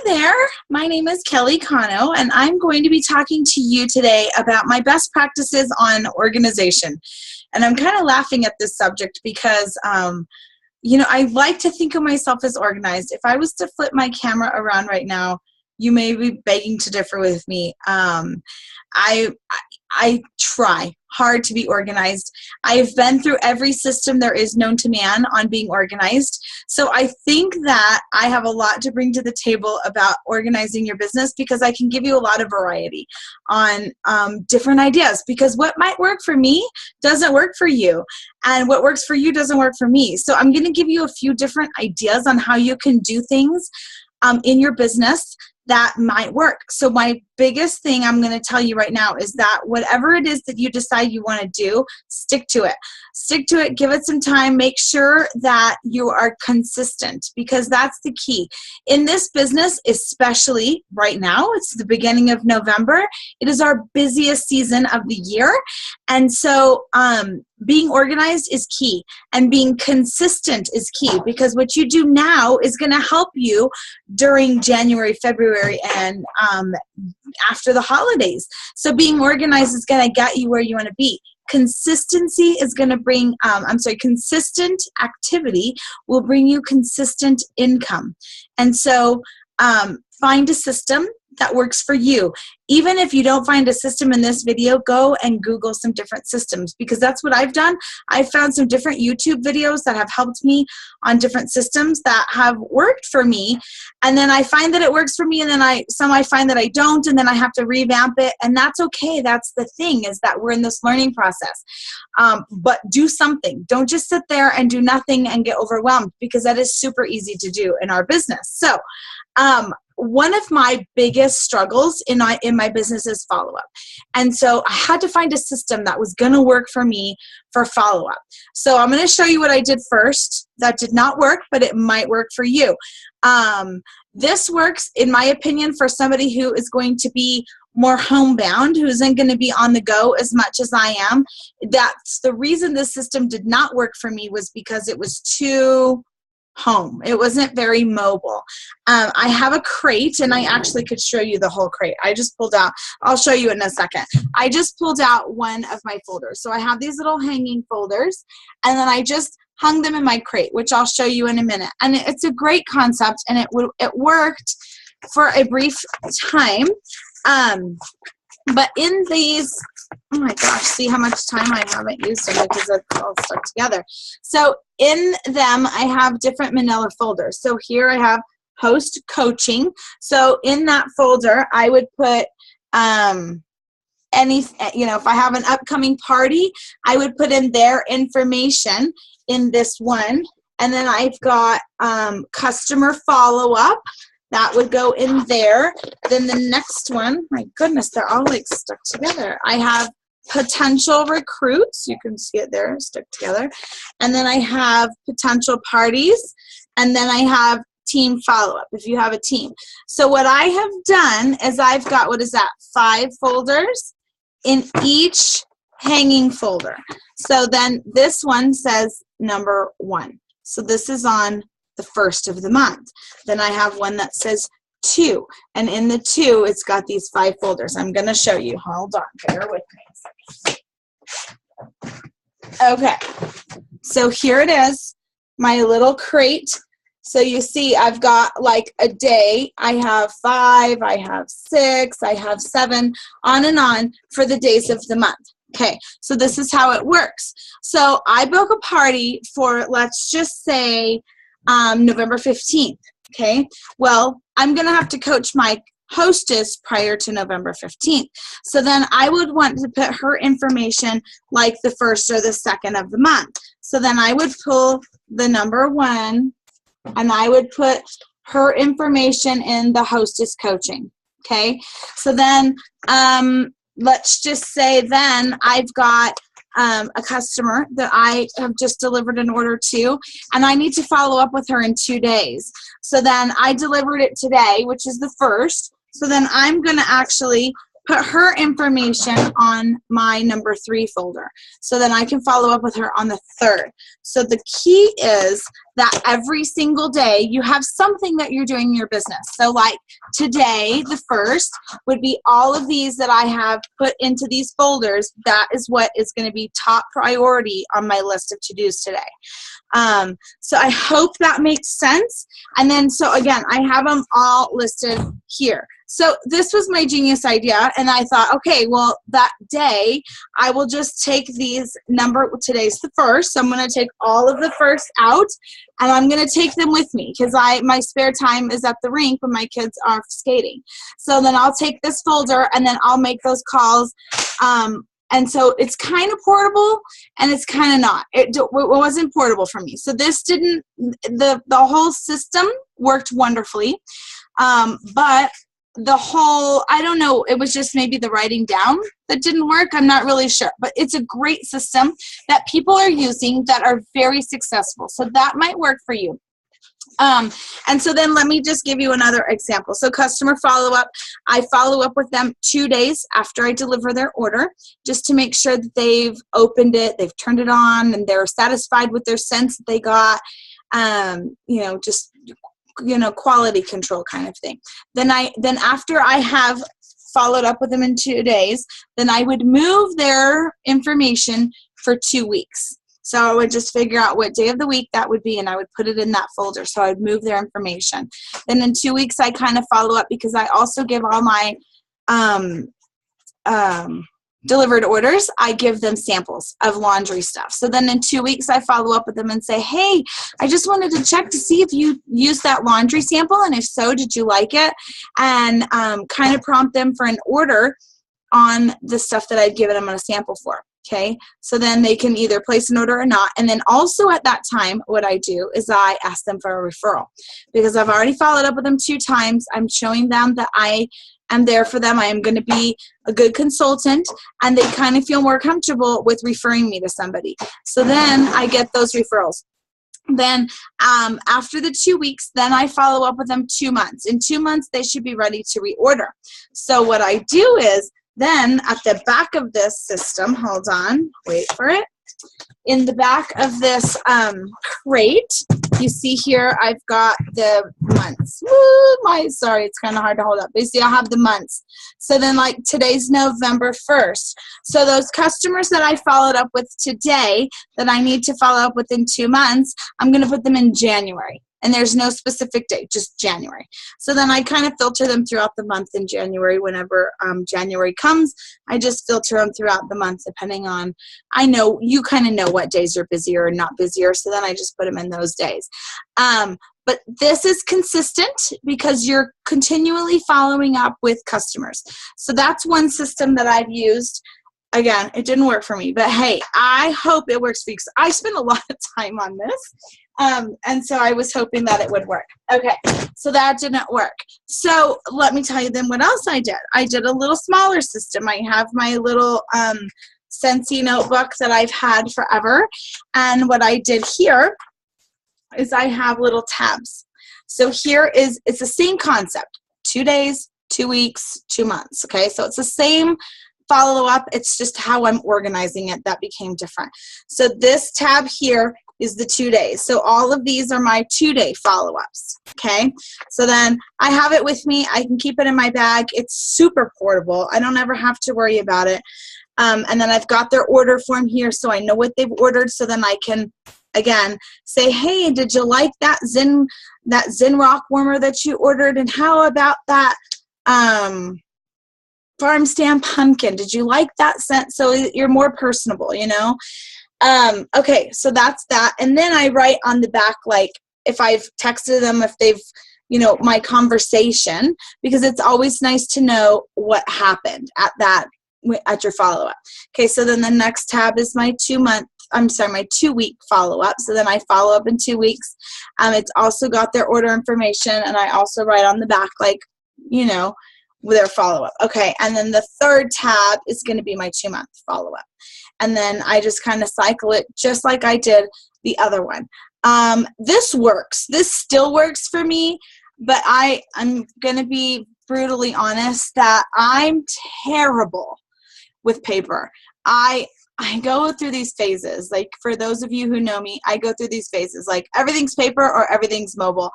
there, my name is Kelly Cano, and I'm going to be talking to you today about my best practices on organization. And I'm kind of laughing at this subject because, I like to think of myself as organized. If I was to flip my camera around right now, you may be begging to differ with me. I try hard to be organized. I've been through every system there is known to man on being organized. So I think that I have a lot to bring to the table about organizing your business because I can give you a lot of variety on different ideas, because what might work for me doesn't work for you, and what works for you doesn't work for me. So I'm going to give you a few different ideas on how you can do things in your business that might work. So my biggest thing I'm going to tell you right now is that whatever it is that you decide you want to do, stick to it. Stick to it. Give it some time. Make sure that you are consistent, because that's the key. In this business, especially right now, it's the beginning of November. It is our busiest season of the year. And so being organized is key, and being consistent is key, because what you do now is going to help you during January, February, and after the holidays. So being organized is going to get you where you want to be. Consistency is going to bring, consistent activity will bring you consistent income. And so find a system that works for you. Even if you don't find a system in this video, go and Google some different systems, because that's what I've done. I've found some different YouTube videos that have helped me on different systems that have worked for me. And then I find that it works for me, and then I find that I don't, and then I have to revamp it. And that's okay. That's the thing, is that we're in this learning process. But do something. Don't just sit there and do nothing and get overwhelmed, because that is super easy to do in our business. So one of my biggest struggles in my business is follow-up. And so I had to find a system that was going to work for me for follow-up. So I'm going to show you what I did first. That did not work, but it might work for you. This works, in my opinion, for somebody who is going to be more homebound, who isn't going to be on the go as much as I am. That's the reason this system did not work for me, was because it was too home. It wasn't very mobile. I have a crate, and I actually could show you the whole crate. I just pulled out, I'll show you in a second. I just pulled out one of my folders. So I have these little hanging folders, and then I just hung them in my crate, which I'll show you in a minute. And it's a great concept, and it worked for a brief time. But in these, oh my gosh, see how much time I haven't used them, because it's all stuck together. So in them, I have different manila folders. So here I have host coaching. So in that folder, I would put if I have an upcoming party, I would put in their information in this one. And then I've got customer follow-up. That would go in there. Then the next one, my goodness, they're all like stuck together. I have potential recruits. You can see it there, stuck together. And then I have potential parties. And then I have team follow-up, if you have a team. So what I have done is I've got, 5 folders in each hanging folder. So then this one says number 1. So this is on the first of the month. Then I have one that says 2, and in the 2 it's got these 5 folders. I'm going to show you. Hold on, bear with me a second. Okay, so here it is, my little crate. So you see I've got like a day. I have 5, I have 6, I have 7, on and on for the days of the month. Okay, so this is how it works. So I book a party for, let's just say, November 15th, okay? Well, I'm going to have to coach my hostess prior to November 15th. So then I would want to put her information like the 1st or the 2nd of the month. So then I would pull the number 1, and I would put her information in the hostess coaching, okay? So then let's just say then I've got a customer that I have just delivered an order to, and I need to follow up with her in 2 days. So then I delivered it today, which is the 1st. So then I'm going to actually put her information on my number 3 folder. So then I can follow up with her on the 3rd. So the key is that every single day you have something that you're doing in your business. So like today, the 1st would be all of these that I have put into these folders. That is what is going to be top priority on my list of to-dos today. So I hope that makes sense. And then, so again, I have them all listed here. So this was my genius idea, and I thought, okay, well, that day, I will just take these today's the 1st, so I'm going to take all of the 1st out, and I'm going to take them with me, because my spare time is at the rink when my kids are skating. So then I'll take this folder, and then I'll make those calls, and so it's kind of portable, and it's kind of not. It wasn't portable for me. So this didn't, the whole system worked wonderfully, but the whole, I don't know, it was just maybe the writing down that didn't work. I'm not really sure, but it's a great system that people are using that are very successful. So that might work for you. And so then let me just give you another example. So customer follow-up, I follow up with them 2 days after I deliver their order, just to make sure that they've opened it, they've turned it on, and they're satisfied with their scents that they got, just quality control kind of thing. Then after I have followed up with them in 2 days, then I would move their information for 2 weeks. So I would just figure out what day of the week that would be, and I would put it in that folder. So I would move their information. Then in 2 weeks, I kind of follow up, because I also give all my delivered orders, I give them samples of laundry stuff. So then in 2 weeks, I follow up with them and say, hey, I just wanted to check to see if you used that laundry sample, and if so, did you like it? And kind of prompt them for an order on the stuff that I've given them a sample for. Okay, so then they can either place an order or not. And then also at that time, what I do is I ask them for a referral, because I've already followed up with them 2 times. I'm showing them that I am there for them. I am going to be a good consultant, and they kind of feel more comfortable with referring me to somebody. So then I get those referrals. Then after the 2 weeks, then I follow up with them 2 months. In 2 months, they should be ready to reorder. So what I do is, then at the back of this system, hold on, wait for it. In the back of this crate, you see here I've got the months. Sorry, it's kind of hard to hold up. But you see I have the months. So then like today's November 1st. So those customers that I followed up with today that I need to follow up with in 2 months, I'm going to put them in January. And there's no specific date, just January. So then I kind of filter them throughout the month in January. Whenever January comes, I just filter them throughout the month, depending on, I know, you kind of know what days are busier or not busier, so then I just put them in those days. But this is consistent because you're continually following up with customers. So that's one system that I've used. Again, it didn't work for me, but hey, I hope it works for you, because I spent a lot of time on this. And so I was hoping that it would work. Okay, so that didn't work. So let me tell you then what else I did. I did a little smaller system. I have my little Scentsy notebook that I've had forever. And what I did here is I have little tabs. So here it's the same concept. 2 days, 2 weeks, 2 months. Okay, so it's the same follow-up. It's just how I'm organizing it that became different. So this tab here is the 2 days. So all of these are my 2-day follow-ups, okay? So then I have it with me. I can keep it in my bag. It's super portable. I don't ever have to worry about it. And then I've got their order form here, so I know what they've ordered, so then I can, again, say, hey, did you like that Zen Rock warmer that you ordered? And how about that farm stand pumpkin? Did you like that scent? So you're more personable, you know? Okay, so that's that. And then I write on the back, like, if I've texted them, if they've, my conversation, because it's always nice to know what happened at your follow-up. Okay, so then the next tab is my 2-week follow-up. So then I follow up in 2 weeks. It's also got their order information, and I also write on the back, like, with their follow-up. Okay, and then the third tab is going to be my 2-month follow-up. And then I just kind of cycle it just like I did the other one. This works. This still works for me, but I'm going to be brutally honest that I'm terrible with paper. I go through these phases. Like, for those of you who know me, I go through these phases. Like, everything's paper or everything's mobile.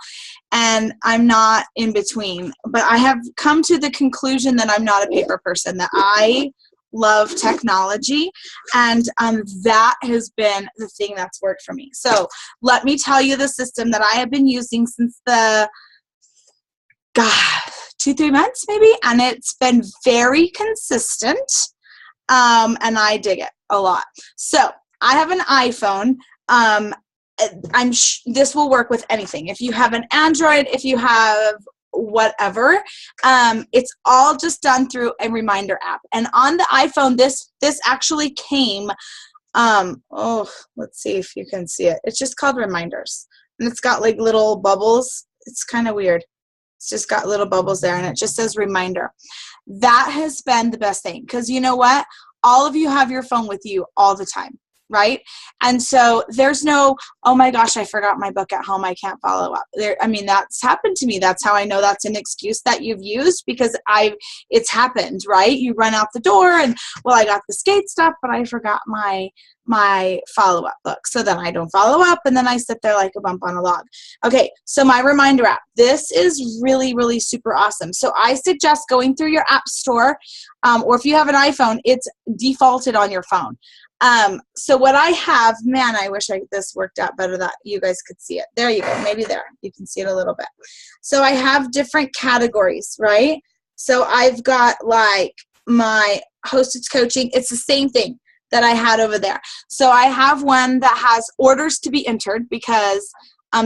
And I'm not in between. But I have come to the conclusion that I'm not a paper person, that I love technology, and that has been the thing that's worked for me. So let me tell you the system that I have been using since the 2-3 months maybe, and it's been very consistent, and I dig it a lot. So I have an iPhone. This will work with anything. If you have an Android, if you have whatever, it's all just done through a reminder app. And on the iPhone, this actually came, let's see if you can see it. It's just called Reminders, and it's got like little bubbles. It's kind of weird. It's just got little bubbles there, and it just says Reminder. That has been the best thing, because you know what? All of you have your phone with you all the time, right? And so there's no, oh my gosh, I forgot my book at home, I can't follow up. That's happened to me. That's how I know that's an excuse that you've used, because it's happened, right? You run out the door and, well, I got the skate stuff, but I forgot my follow-up book. So then I don't follow up, and then I sit there like a bump on a log. Okay, so my reminder app. This is really, really super awesome. So I suggest going through your app store, or if you have an iPhone, it's defaulted on your phone. So what I have, man, I wish this worked out better that you guys could see it. There you go. Maybe there. You can see it a little bit. So I have different categories, right? So I've got like my hosted coaching. It's the same thing that I had over there. So I have one that has orders to be entered, because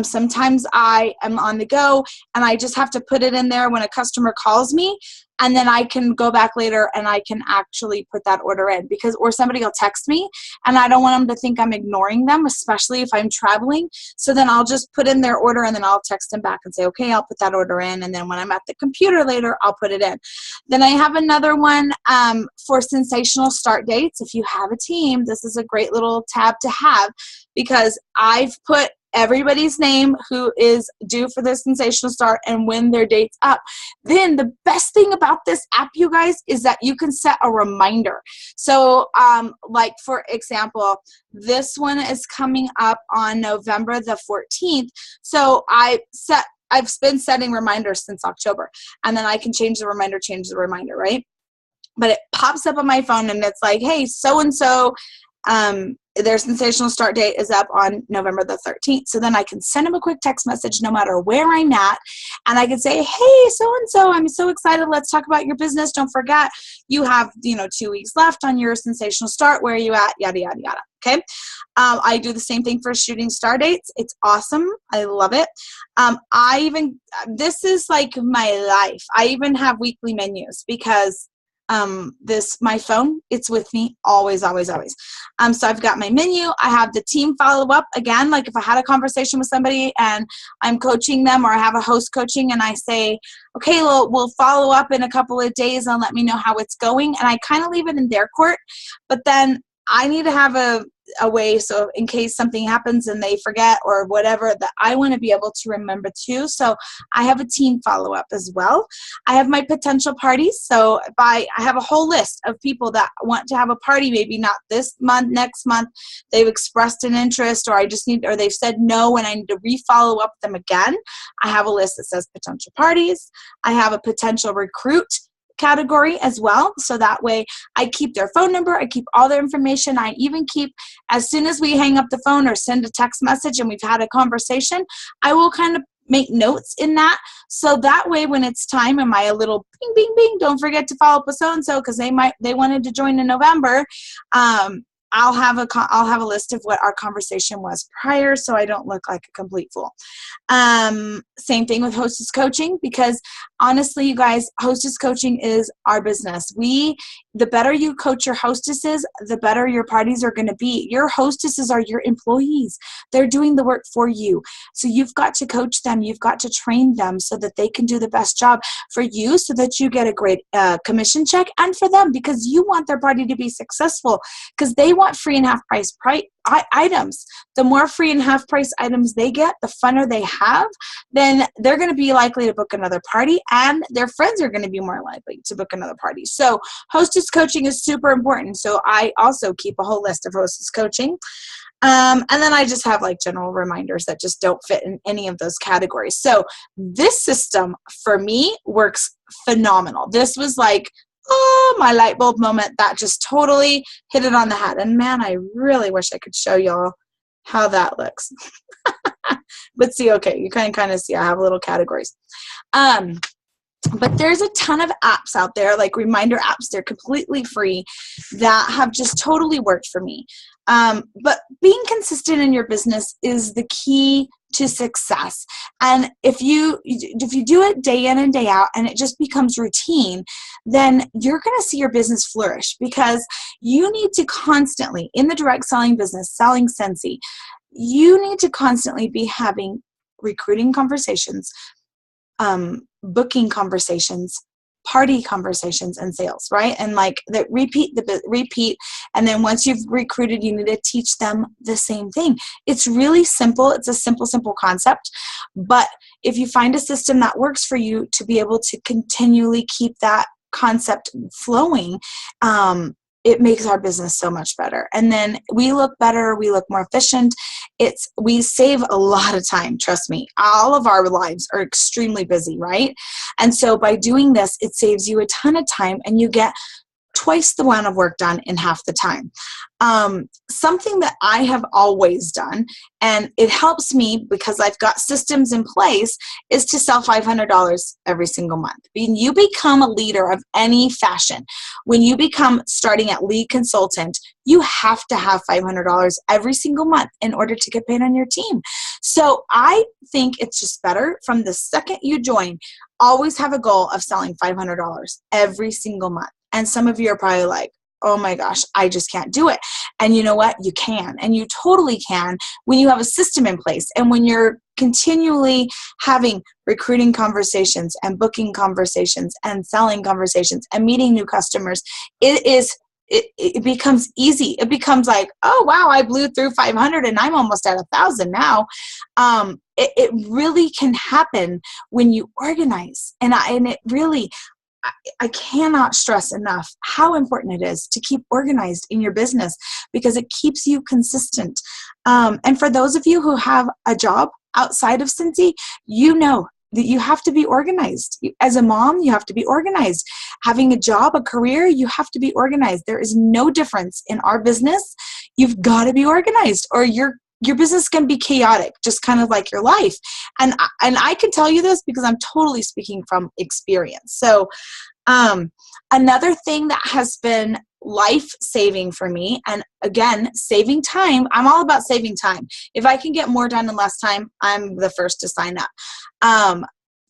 sometimes I am on the go and I just have to put it in there when a customer calls me, and then I can go back later and I can actually put that order in, or somebody will text me and I don't want them to think I'm ignoring them, especially if I'm traveling. So then I'll just put in their order, and then I'll text them back and say, okay, I'll put that order in. And then when I'm at the computer later, I'll put it in. Then I have another one for sensational start dates. If you have a team, this is a great little tab to have, because I've put everybody's name who is due for their sensational start and when their date's up. Then the best thing about this app, you guys, is that you can set a reminder. So like, for example, this one is coming up on November the 14th. So I've been setting reminders since October, and then I can change the reminder, right? But it pops up on my phone and it's like, hey, so-and-so, their sensational start date is up on November the 13th. So then I can send them a quick text message no matter where I'm at. And I can say, hey, so-and-so, I'm so excited. Let's talk about your business. Don't forget, you have, 2 weeks left on your sensational start. Where are you at? Yada, yada, yada. Okay. I do the same thing for shooting star dates. It's awesome. I love it. This is like my life. I even have weekly menus, because my phone, it's with me always, always, always. So I've got my menu. I have the team follow up. Again, like if I had a conversation with somebody and I'm coaching them, or I have a host coaching and I say, okay, well, we'll follow up in a couple of days and let me know how it's going. And I kind of leave it in their court, but then I need to have a way, so in case something happens and they forget or whatever, that I want to be able to remember too. So I have a team follow-up as well. I have my potential parties. So if I have a whole list of people that want to have a party, maybe not this month, next month, they've expressed an interest, or they've said no and I need to re-follow up them again. I have a list that says potential parties. I have a potential recruit category as well. So that way I keep their phone number, I keep all their information. I even keep, as soon as we hang up the phone or send a text message and we've had a conversation, I will kind of make notes in that. So that way when it's time, am I a little bing, bing, bing, don't forget to follow up with so-and-so because they wanted to join in November. I'll have a list of what our conversation was prior, so I don't look like a complete fool. Same thing with hostess coaching, because honestly, you guys, hostess coaching is our business. The better you coach your hostesses, the better your parties are going to be. Your hostesses are your employees. They're doing the work for you. So you've got to coach them. You've got to train them so that they can do the best job for you, so that you get a great commission check, and for them, because you want their party to be successful, because they want free and half price items. The more free and half price items they get, the funner they have, then they're going to be likely to book another party, and their friends are going to be more likely to book another party. So hostess coaching is super important. So I also keep a whole list of hostess coaching. And then I just have like general reminders that just don't fit in any of those categories. So this system for me works phenomenal. This was like, oh, my light bulb moment that just totally hit it on the head. And man, I really wish I could show y'all how that looks. But see, okay, you can kind of see I have little categories. But there's a ton of apps out there, like reminder apps. They're completely free that have just totally worked for me. But being consistent in your business is the key to success. And if you do it day in and day out and it just becomes routine, then you're going to see your business flourish, because you need to constantly, in the direct selling business, selling Scentsy, you need to constantly be having recruiting conversations, booking conversations, party conversations, and sales, right? And like that repeat, and then once you've recruited, you need to teach them the same thing. It's really simple. It's a simple concept. But if you find a system that works for you to be able to continually keep that concept flowing, it makes our business so much better. And then we look better, we look more efficient. We save a lot of time, trust me. All of our lives are extremely busy, right? And so by doing this, it saves you a ton of time, and you get twice the amount of work done in half the time. Something that I have always done, and it helps me because I've got systems in place, is to sell $500 every single month. When you become a leader of any fashion, when you become starting at lead consultant, you have to have $500 every single month in order to get paid on your team. So I think it's just better from the second you join, always have a goal of selling $500 every single month. And some of you are probably like, oh my gosh, I just can't do it. And you know what? You can. And you totally can when you have a system in place. And when you're continually having recruiting conversations and booking conversations and selling conversations and meeting new customers, it becomes easy. It becomes like, oh, wow, I blew through 500 and I'm almost at 1,000 now. It really can happen when you organize. And it really, I cannot stress enough how important it is to keep organized in your business, because it keeps you consistent. And for those of you who have a job outside of Scentsy, you know that you have to be organized. As a mom, you have to be organized. Having a job, a career, you have to be organized. There is no difference in our business. You've got to be organized, or your business can be chaotic, just kind of like your life. And I can tell you this because I'm totally speaking from experience. So another thing that has been life-saving for me, and again, saving time, I'm all about saving time. If I can get more done in less time, I'm the first to sign up.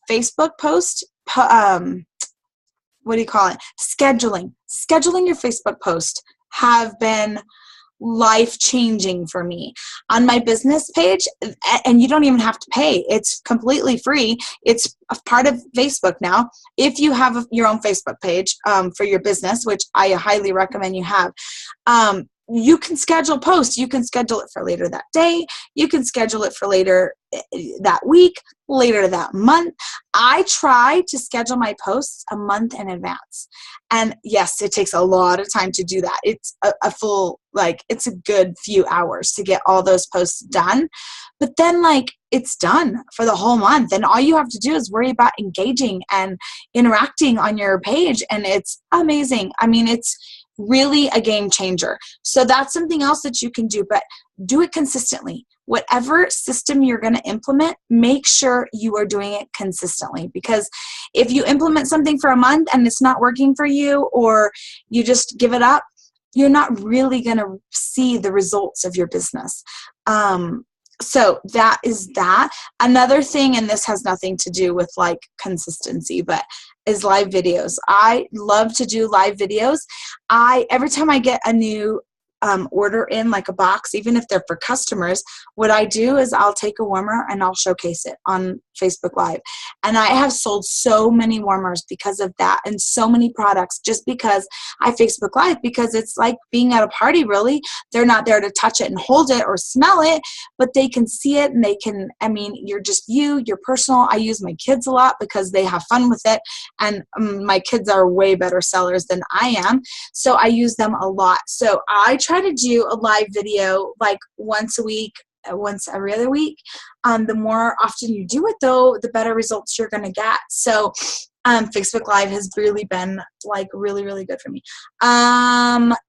Facebook post, what do you call it? Scheduling your Facebook post have been life-changing for me. On my business page, and you don't even have to pay, it's completely free. It's a part of Facebook now. If you have your own Facebook page for your business, which I highly recommend you have, you can schedule posts. You can schedule it for later that day. You can schedule it for later that week, later that month. I try to schedule my posts a month in advance. And yes, it takes a lot of time to do that. It's a full, it's a good few hours to get all those posts done. But then it's done for the whole month. And all you have to do is worry about engaging and interacting on your page. And it's amazing. I mean, it's really a game changer. So that's something else that you can do, but do it consistently. Whatever system you're going to implement, make sure you are doing it consistently, because if you implement something for a month and it's not working for you, or you just give it up, you're not really going to see the results of your business. So that is that. Another thing, and this has nothing to do with consistency, but is live videos. I love to do live videos. Every time I get a new order in like a box, even if they're for customers, what I do is I'll take a warmer and I'll showcase it on Facebook Live. And I have sold so many warmers because of that, and so many products just because I Facebook Live, because it's like being at a party, really. They're not there to touch it and hold it or smell it, but they can see it, and they can, I mean, you're just you're personal. I use my kids a lot because they have fun with it, and my kids are way better sellers than I am, so I use them a lot. So I try to do a live video like once a week, once every other week. The more often you do it, though, the better results you're going to get. So Facebook Live has really been like really, really good for me.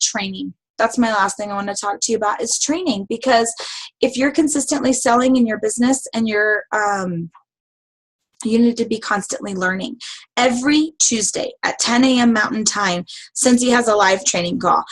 Training. That's my last thing I want to talk to you about is training, because if you're consistently selling in your business and you're you need to be constantly learning. Every Tuesday at 10 a.m. Mountain Time, Scentsy has a live training call.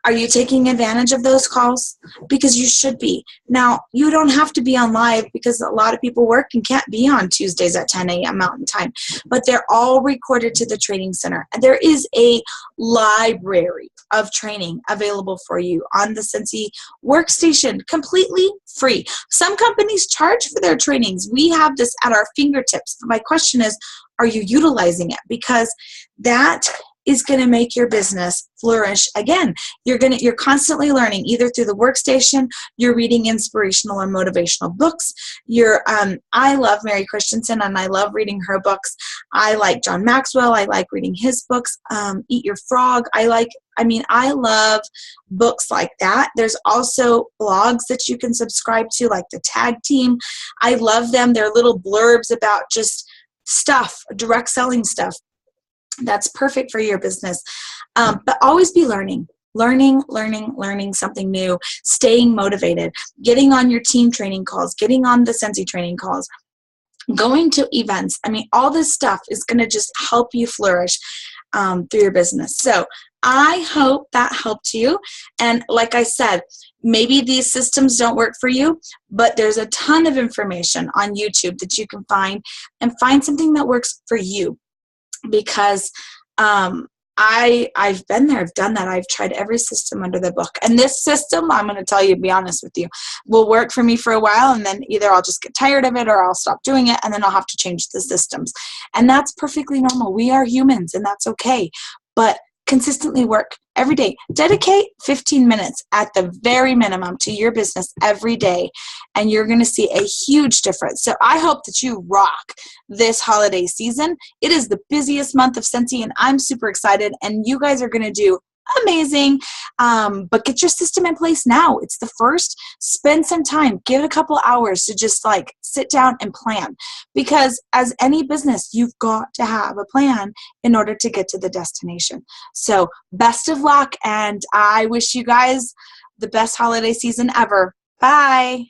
Are you taking advantage of those calls? Because you should be. Now, you don't have to be on live because a lot of people work and can't be on Tuesdays at 10 a.m. Mountain Time, but they're all recorded to the training center. And there is a library of training available for you on the Scentsy workstation, completely free. Some companies charge for their trainings. We have this at our fingertips. My question is, are you utilizing it? Because that is going to make your business flourish again. You're constantly learning, either through the workstation, you're reading inspirational or motivational books. I love Mary Christensen and I love reading her books. I like John Maxwell. I like reading his books. Eat Your Frog. I love books like that. There's also blogs that you can subscribe to, like the Tag Team. I love them. They're little blurbs about just stuff, direct selling stuff. That's perfect for your business. But always be learning something new, staying motivated, getting on your team training calls, getting on the Scentsy training calls, going to events. I mean, all this stuff is going to just help you flourish through your business. So I hope that helped you. And like I said, maybe these systems don't work for you, but there's a ton of information on YouTube that you can find, and find something that works for you. Because I've been there, I've done that. I've tried every system under the book. And this system, I'm going to tell you, be honest with you, will work for me for a while, and then either I'll just get tired of it or I'll stop doing it, and then I'll have to change the systems. And that's perfectly normal. We are humans, and that's okay. But consistently work every day. Dedicate 15 minutes at the very minimum to your business every day, and you're going to see a huge difference. So I hope that you rock this holiday season. It is the busiest month of Scentsy, and I'm super excited, and you guys are going to do amazing. But get your system in place now. It's the first. Spend some time. Give it a couple hours to just like sit down and plan. Because as any business, you've got to have a plan in order to get to the destination. So best of luck, and I wish you guys the best holiday season ever. Bye.